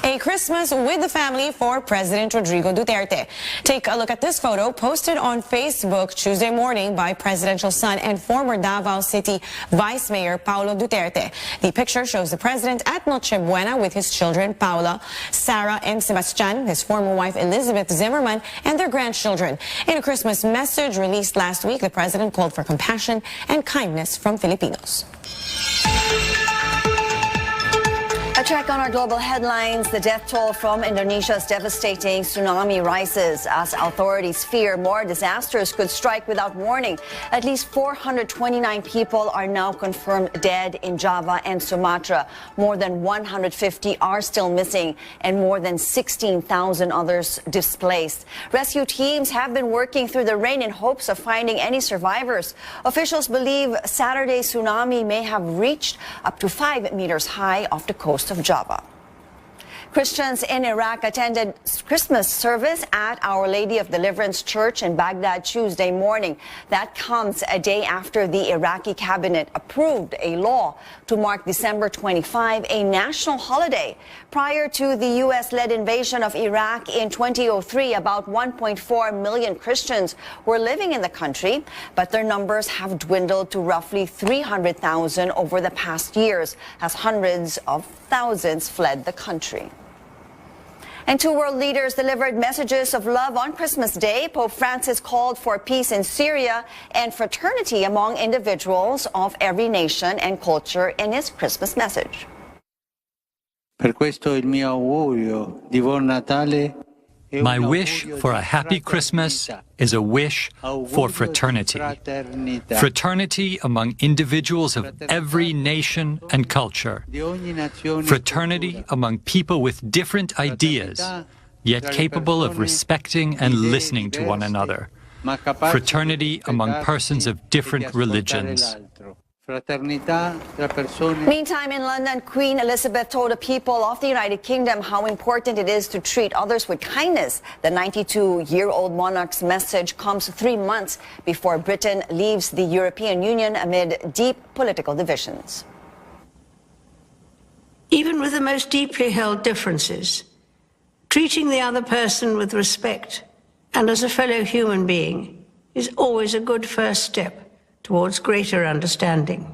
A Christmas with the family for President Rodrigo Duterte. Take a look at this photo posted on Facebook Tuesday morning by presidential son and former Davao City Vice Mayor Paulo Duterte. The picture shows the president at Noche Buena with his children Paula, Sarah, and Sebastian, his former wife Elizabeth Zimmerman, and their grandchildren. In a Christmas message released last week, the president called for compassion and kindness from Filipinos. A check on our global headlines. The death toll from Indonesia's devastating tsunami rises as authorities fear more disasters could strike without warning. At least 429 people are now confirmed dead in Java and Sumatra. More than 150 are still missing and more than 16,000 others displaced. Rescue teams have been working through the rain in hopes of finding any survivors. Officials believe Saturday's tsunami may have reached up to 5 meters high off the coast of Java. Christians in Iraq attended Christmas service at Our Lady of Deliverance Church in Baghdad Tuesday morning. That comes a day after the Iraqi cabinet approved a law to mark December 25 a national holiday. Prior to the U.S.-led invasion of Iraq in 2003, about 1.4 million Christians were living in the country, but their numbers have dwindled to roughly 300,000 over the past years, as hundreds of thousands fled the country. And two world leaders delivered messages of love on Christmas Day. Pope Francis called for peace in Syria and fraternity among individuals of every nation and culture in his Christmas message. Per questo il mio augurio di buon Natale. My wish for a happy Christmas is a wish for fraternity. Fraternity among individuals of every nation and culture. Fraternity among people with different ideas, yet capable of respecting and listening to one another. Fraternity among persons of different religions. Meantime, in London, Queen Elizabeth told the people of the United Kingdom how important it is to treat others with kindness. The 92-year-old monarch's message comes 3 months before Britain leaves the European Union amid deep political divisions. Even with the most deeply held differences, treating the other person with respect and as a fellow human being is always a good first step towards greater understanding.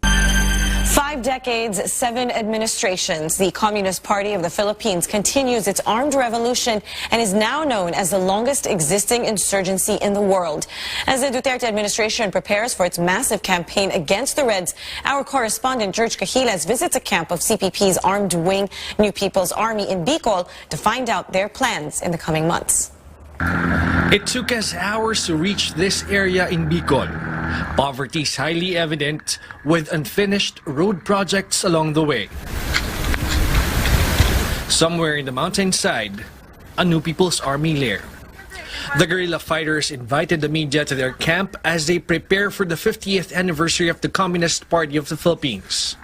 5 decades, 7 administrations. The Communist Party of the Philippines continues its armed revolution and is now known as the longest existing insurgency in the world. As the Duterte administration prepares for its massive campaign against the Reds, our correspondent George Cahilas visits a camp of CPP's armed wing, New People's Army in Bicol, to find out their plans in the coming months. It took us hours to reach this area in Bicol. Poverty is highly evident, with unfinished road projects along the way. Somewhere in the mountainside, a New People's Army lair. The guerrilla fighters invited the media to their camp as they prepare for the 50th anniversary of the Communist Party of the Philippines.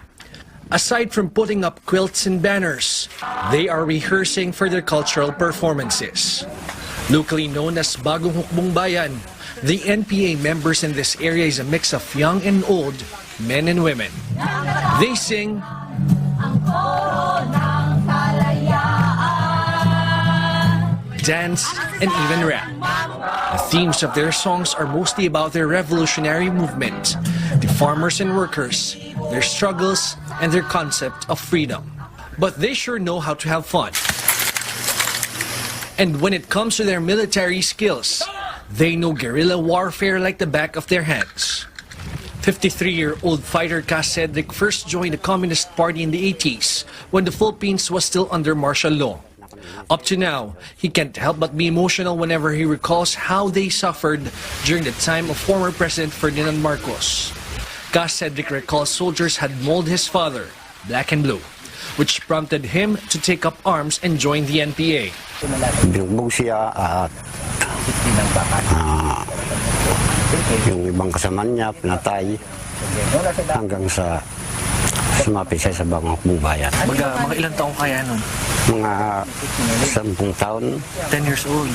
Aside from putting up quilts and banners, they are rehearsing for their cultural performances. Locally known as Bagong Hukbong Bayan, the NPA members in this area is a mix of young and old, men and women. They sing, dance, and even rap. The themes of their songs are mostly about their revolutionary movement, the farmers and workers, their struggles, and their concept of freedom. But they sure know how to have fun. And when it comes to their military skills, they know guerrilla warfare like the back of their hands. 53-year-old fighter Cas Cedric first joined the Communist Party in the 80s when the Philippines was still under martial law. Up to now, he can't help but be emotional whenever he recalls how they suffered during the time of former President Ferdinand Marcos. Cas Cedric recalls soldiers had mauled his father, black and blue, which prompted him to take up arms and join the NPA. Binugbog siya at yung ibang kasama niya pinatay hanggang sa sumapit siya sa Bagong Hukbong Bayan. Mga ilang taong kaya nun? Mga 10 taon. 10 years old.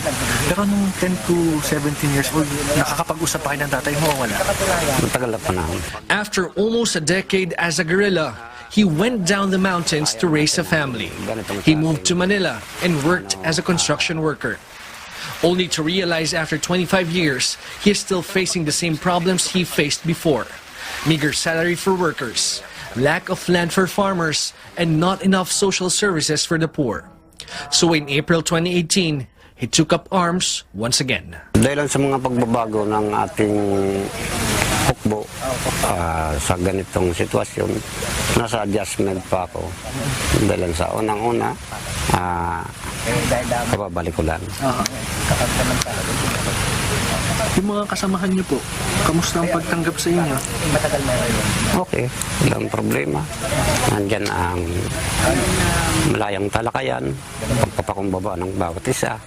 Pero nung 10 to 17 years old, nakakapag-usap pa kayo ng tatay mo o wala? Matagal na panahon. After almost a decade as a guerrilla, he went down the mountains to raise a family. He moved to Manila and worked as a construction worker. Only to realize after 25 years, he is still facing the same problems he faced before. Meager salary for workers, lack of land for farmers, and not enough social services for the poor. So in April 2018, he took up arms once again. Dahil sa mga pagbabago ng ating hukbo sa ganitong sitwasyon, nasa adjustment pa ako. Dahil sa unang-una, kapabalik ko lang. Yung mga kasamahan niyo po, kamusta ang pagtanggap sa inyo? Okay, walang problema. Nandyan ang malayang talakayan, pagpapakumbaba ng bawat isa.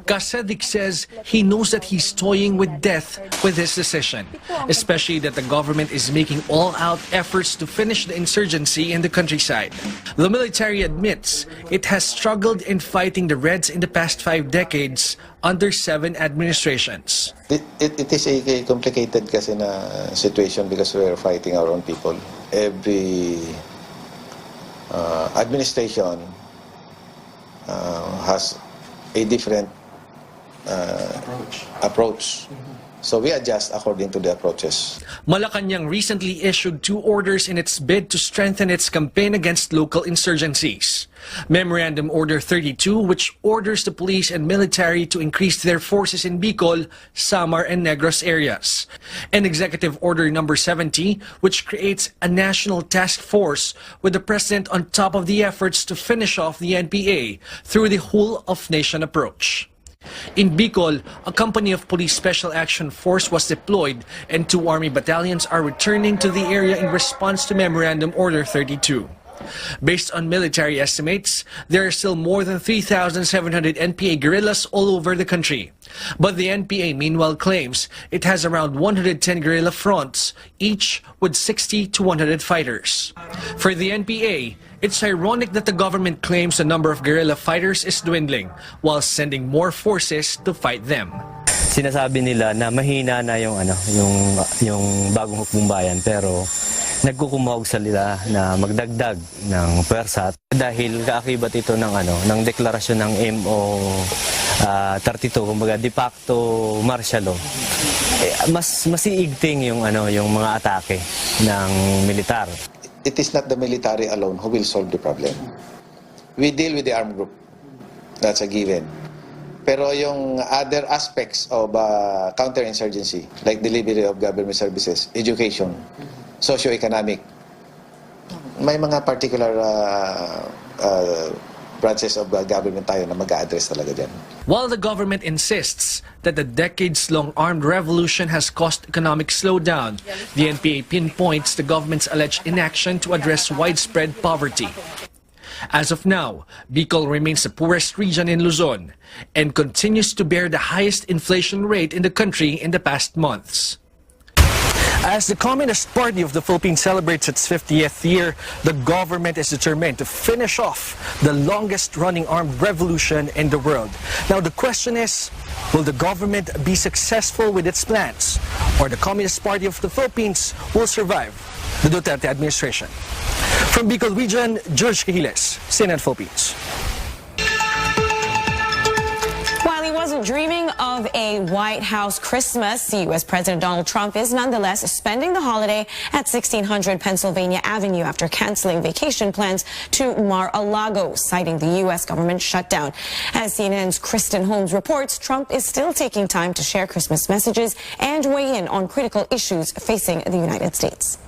Duterte says he knows that he's toying with death with his decision, especially that the government is making all-out efforts to finish the insurgency in the countryside. The military admits it has struggled in fighting the Reds in the past 5 decades under 7 administrations. It is a complicated kasi na situation because we're fighting our own people. Every administration has a different approach. So we adjust according to the approaches. Malacanang recently issued 2 orders in its bid to strengthen its campaign against local insurgencies. Memorandum Order 32, which orders the police and military to increase their forces in Bicol, Samar, and Negros areas. And Executive Order Number 70, which creates a national task force with the President on top of the efforts to finish off the NPA through the whole-of-nation approach. In Bicol, a company of Police Special Action Force was deployed and 2 army battalions are returning to the area in response to Memorandum Order 32. Based on military estimates, there are still more than 3,700 NPA guerrillas all over the country. But the NPA meanwhile claims it has around 110 guerrilla fronts, each with 60 to 100 fighters. For the NPA, it's ironic that the government claims the number of guerrilla fighters is dwindling, while sending more forces to fight them. Sinasabi nila na mahina na yung bagong hukbong bayan, pero nagkukumawag sila na magdagdag ng pwersa dahil kaakibat ito ng deklarasyon ng MO 32, kumbaga de facto martial law. Mas masiigting yung mga atake ng militar. It is not the military alone who will solve the problem. We deal with the armed group. That's a given. Pero yung other aspects of counterinsurgency, like delivery of government services, education, socio-economic, may mga particular branches of government tayo na mag-a-address talaga dyan. While the government insists that the decades-long armed revolution has caused economic slowdown, the NPA pinpoints the government's alleged inaction to address widespread poverty. As of now, Bicol remains the poorest region in Luzon and continues to bear the highest inflation rate in the country in the past months. As the Communist Party of the Philippines celebrates its 50th year, the government is determined to finish off the longest-running armed revolution in the world. Now the question is, will the government be successful with its plans, or the Communist Party of the Philippines will survive the Duterte administration? From Bicol Region, George Cahiles, CNN Philippines. While he wasn't dreaming of a White House Christmas, U.S. President Donald Trump is nonetheless spending the holiday at 1600 Pennsylvania Avenue after canceling vacation plans to Mar-a-Lago, citing the U.S. government shutdown. As CNN's Kristen Holmes reports, Trump is still taking time to share Christmas messages and weigh in on critical issues facing the United States.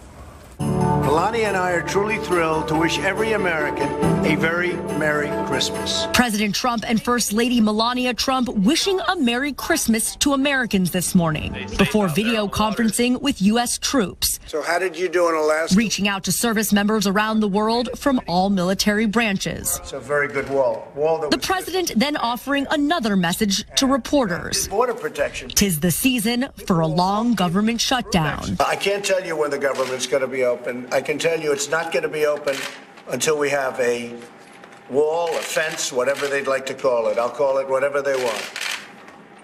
Melania and I are truly thrilled to wish every American a very Merry Christmas. President Trump and First Lady Melania Trump wishing a Merry Christmas to Americans this morning before video conferencing with U.S. troops. So how did you do in Alaska? Reaching out to service members around the world from all military branches. It's a very good wall. The president then offering another message to reporters. Border protection. 'Tis the season for a long government shutdown. I can't tell you when the government's going to be open. I can tell you it's not going to be open until we have a wall, a fence, whatever they'd like to call it. I'll call it whatever they want.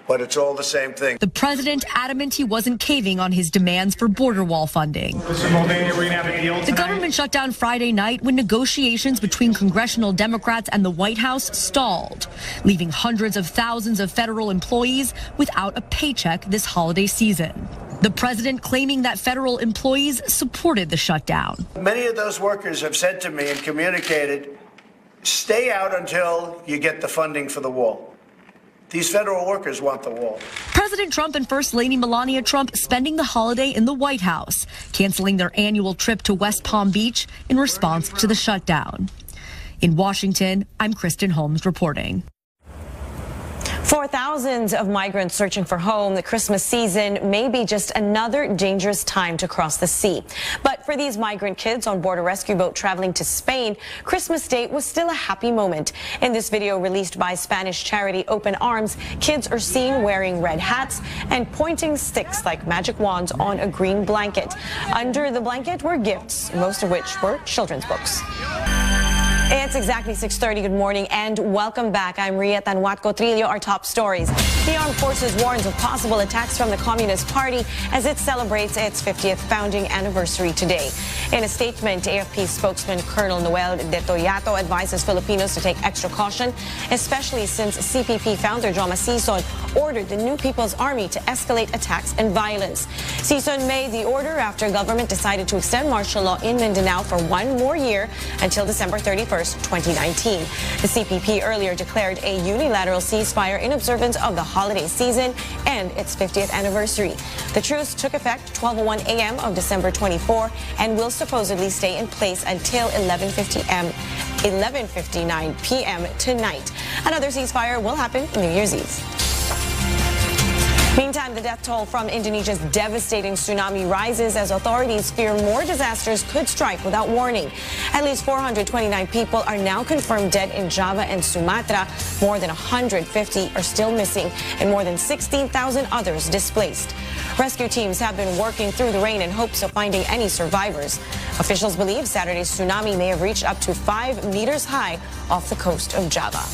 but it's all the same thing. The president adamant he wasn't caving on his demands for border wall funding. The government shut down Friday night when negotiations between congressional Democrats and the White House stalled, leaving hundreds of thousands of federal employees without a paycheck this holiday season. The president claiming that federal employees supported the shutdown. Many of those workers have said to me and communicated, stay out until you get the funding for the wall. These federal workers want the wall. President Trump and First Lady Melania Trump spending the holiday in the White House, canceling their annual trip to West Palm Beach in response to the shutdown. In Washington, I'm Kristen Holmes reporting. For thousands of migrants searching for home, the Christmas season may be just another dangerous time to cross the sea. But for these migrant kids on board a rescue boat traveling to Spain, Christmas Day was still a happy moment. In this video released by Spanish charity Open Arms, kids are seen wearing red hats and pointing sticks like magic wands on a green blanket. Under the blanket were gifts, most of which were children's books. It's exactly 6:30. Good morning and welcome back. I'm Ria Tanwatco Trillo. Our top stories. The Armed Forces warns of possible attacks from the Communist Party as it celebrates its 50th founding anniversary today. In a statement, AFP spokesman Colonel Noel De Toyato advises Filipinos to take extra caution, especially since CPP founder Joma Sison ordered the New People's Army to escalate attacks and violence. Sison made the order after government decided to extend martial law in Mindanao for one more year until December 31st. 2019. The CPP earlier declared a unilateral ceasefire in observance of the holiday season and its 50th anniversary. The truce took effect 12:01 a.m. of December 24 and will supposedly stay in place until 11:59 p.m. tonight. Another ceasefire will happen New Year's Eve. Meantime, the death toll from Indonesia's devastating tsunami rises as authorities fear more disasters could strike without warning. At least 429 people are now confirmed dead in Java and Sumatra. More than 150 are still missing and more than 16,000 others displaced. Rescue teams have been working through the rain in hopes of finding any survivors. Officials believe Saturday's tsunami may have reached up to 5 meters high off the coast of Java.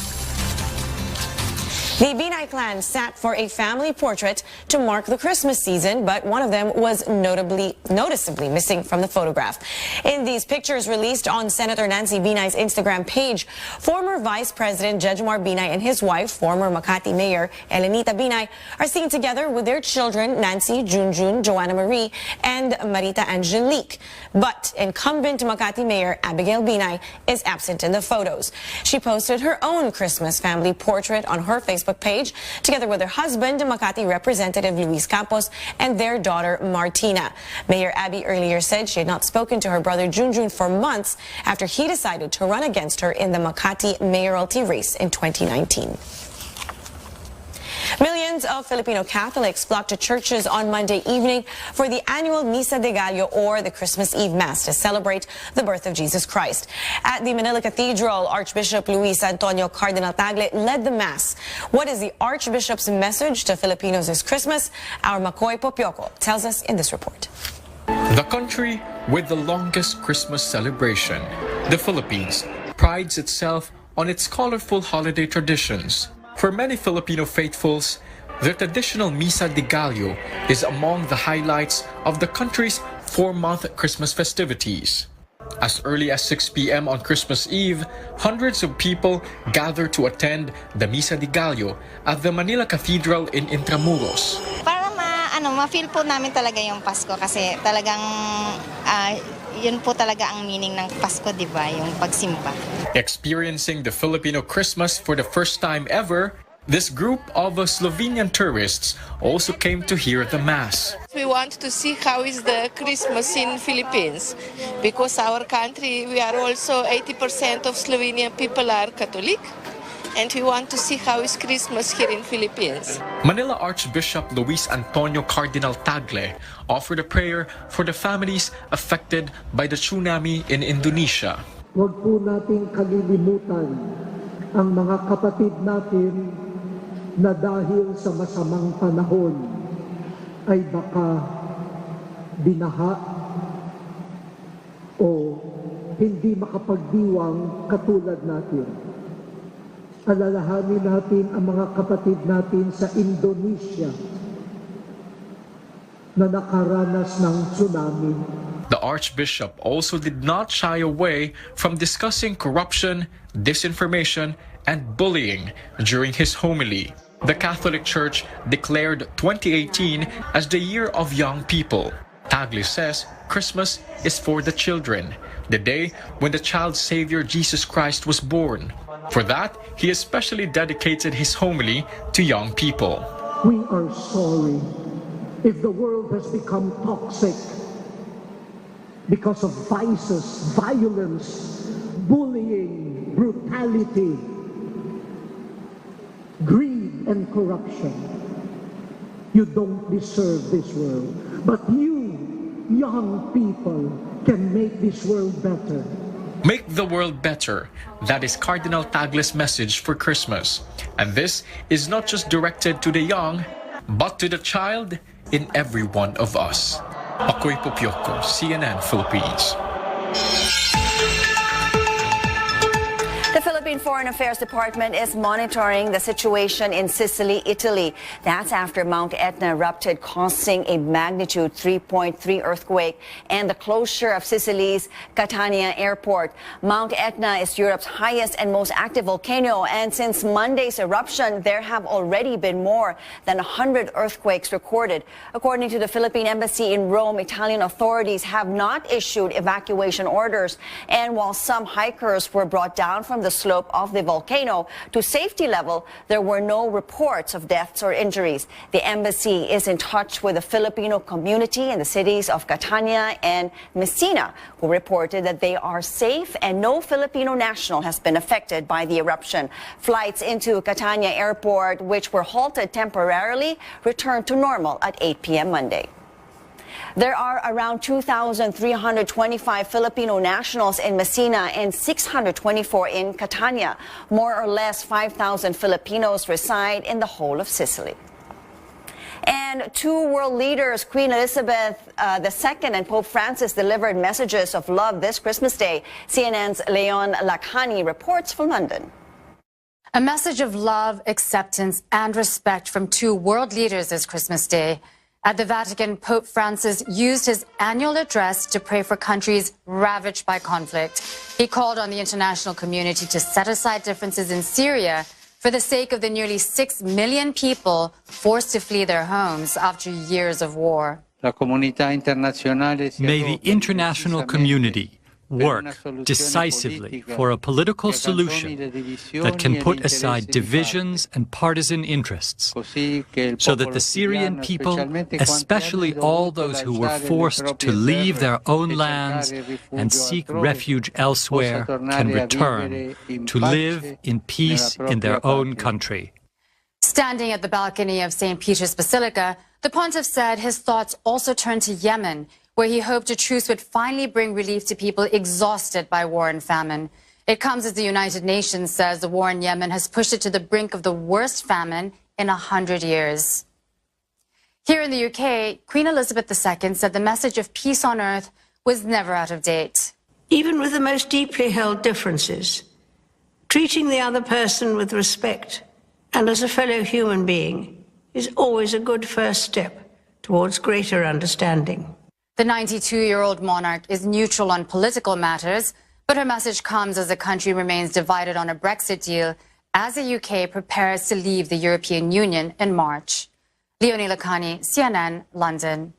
The Binay clan sat for a family portrait to mark the Christmas season, but one of them was noticeably missing from the photograph. In these pictures released on Senator Nancy Binay's Instagram page, former Vice President Jejomar Binay and his wife, former Makati Mayor Elenita Binay, are seen together with their children Nancy, Junjun, Joanna Marie, and Marita Angelique. But incumbent Makati Mayor Abigail Binay is absent in the photos. She posted her own Christmas family portrait on her Facebook page, together with her husband, Makati Representative Luis Campos, and their daughter, Martina. Mayor Abby earlier said she had not spoken to her brother Junjun for months after he decided to run against her in the Makati mayoralty race in 2019. Millions of Filipino Catholics flocked to churches on Monday evening for the annual Misa de Gallo, or the Christmas Eve Mass, to celebrate the birth of Jesus Christ. At the Manila Cathedral, Archbishop Luis Antonio Cardinal Tagle led the Mass. What is the Archbishop's message to Filipinos this Christmas? Our Makoy Popioco tells us in this report. The country with the longest Christmas celebration, the Philippines, prides itself on its colorful holiday traditions. For many Filipino faithfuls, the traditional Misa de Gallo is among the highlights of the country's 4-month Christmas festivities. As early as 6 p.m. on Christmas Eve, hundreds of people gather to attend the Misa de Gallo at the Manila Cathedral in Intramuros. Para ma-feel po namin talaga yung Pasko kasi talagang yun po talaga ang meaning ng Pasko, di ba? Yung pagsimba. Experiencing the Filipino Christmas for the first time ever, this group of Slovenian tourists also came to hear the Mass. We want to see how is the Christmas in Philippines, because our country, we are also 80% of Slovenian people are Catholic. And we want to see how is Christmas here in Philippines. Manila Archbishop Luis Antonio Cardinal Tagle offered a prayer for the families affected by the tsunami in Indonesia. Huwag po nating kalilimutan ang mga kapatid natin na dahil sa masamang panahon ay baka binaha o hindi makapagdiwang katulad natin. alalahanin natin ang mga kapatid natin sa Indonesia na nakaranas ng tsunami. The Archbishop also did not shy away from discussing corruption, disinformation, and bullying during his homily. The Catholic Church declared 2018 as the Year of Young People. Tagle says Christmas is for the children, the day when the child Savior Jesus Christ was born. For that, he especially dedicated his homily to young people. We are sorry if the world has become toxic because of vices, violence, bullying, brutality, greed, and corruption. You don't deserve this world, but you, young people, can make this world better. Make the world better. That is Cardinal Tagle's message for Christmas. And this is not just directed to the young, but to the child in every one of us. Ako'y Popioko, CNN Philippines. The Philippine Foreign Affairs Department is monitoring the situation in Sicily, Italy. That's after Mount Etna erupted, causing a magnitude 3.3 earthquake and the closure of Sicily's Catania airport. Mount Etna is Europe's highest and most active volcano, and since Monday's eruption, there have already been more than 100 earthquakes recorded. According to the Philippine Embassy in Rome, Italian authorities have not issued evacuation orders, and while some hikers were brought down from the slope of the volcano to safety level, there were no reports of deaths or injuries. The embassy is in touch with the Filipino community in the cities of Catania and Messina, who reported that they are safe and no Filipino national has been affected by the eruption. Flights into Catania Airport, which were halted temporarily, returned to normal at 8 p.m. Monday. There are around 2,325 Filipino nationals in Messina and 624 in Catania. More or less 5,000 Filipinos reside in the whole of Sicily. And two world leaders, Queen Elizabeth II and Pope Francis, delivered messages of love this Christmas Day. CNN's Leon Lakhani reports from London. A message of love, acceptance, and respect from two world leaders this Christmas Day. At the Vatican, Pope Francis used his annual address to pray for countries ravaged by conflict. He called on the international community to set aside differences in Syria for the sake of the nearly 6 million people forced to flee their homes after years of war. May the international community work decisively for a political solution that can put aside divisions and partisan interests, so that the Syrian people, especially all those who were forced to leave their own lands and seek refuge elsewhere, can return to live in peace in their own country. Standing at the balcony of St. Peter's Basilica, the pontiff said his thoughts also turned to Yemen, where he hoped a truce would finally bring relief to people exhausted by war and famine. It comes as the United Nations says the war in Yemen has pushed it to the brink of the worst famine in 100 years. Here in the UK, Queen Elizabeth II said the message of peace on earth was never out of date. Even with the most deeply held differences, treating the other person with respect and as a fellow human being is always a good first step towards greater understanding. The 92-year-old monarch is neutral on political matters, but her message comes as the country remains divided on a Brexit deal as the UK prepares to leave the European Union in March. Leonie Lakhani, CNN, London.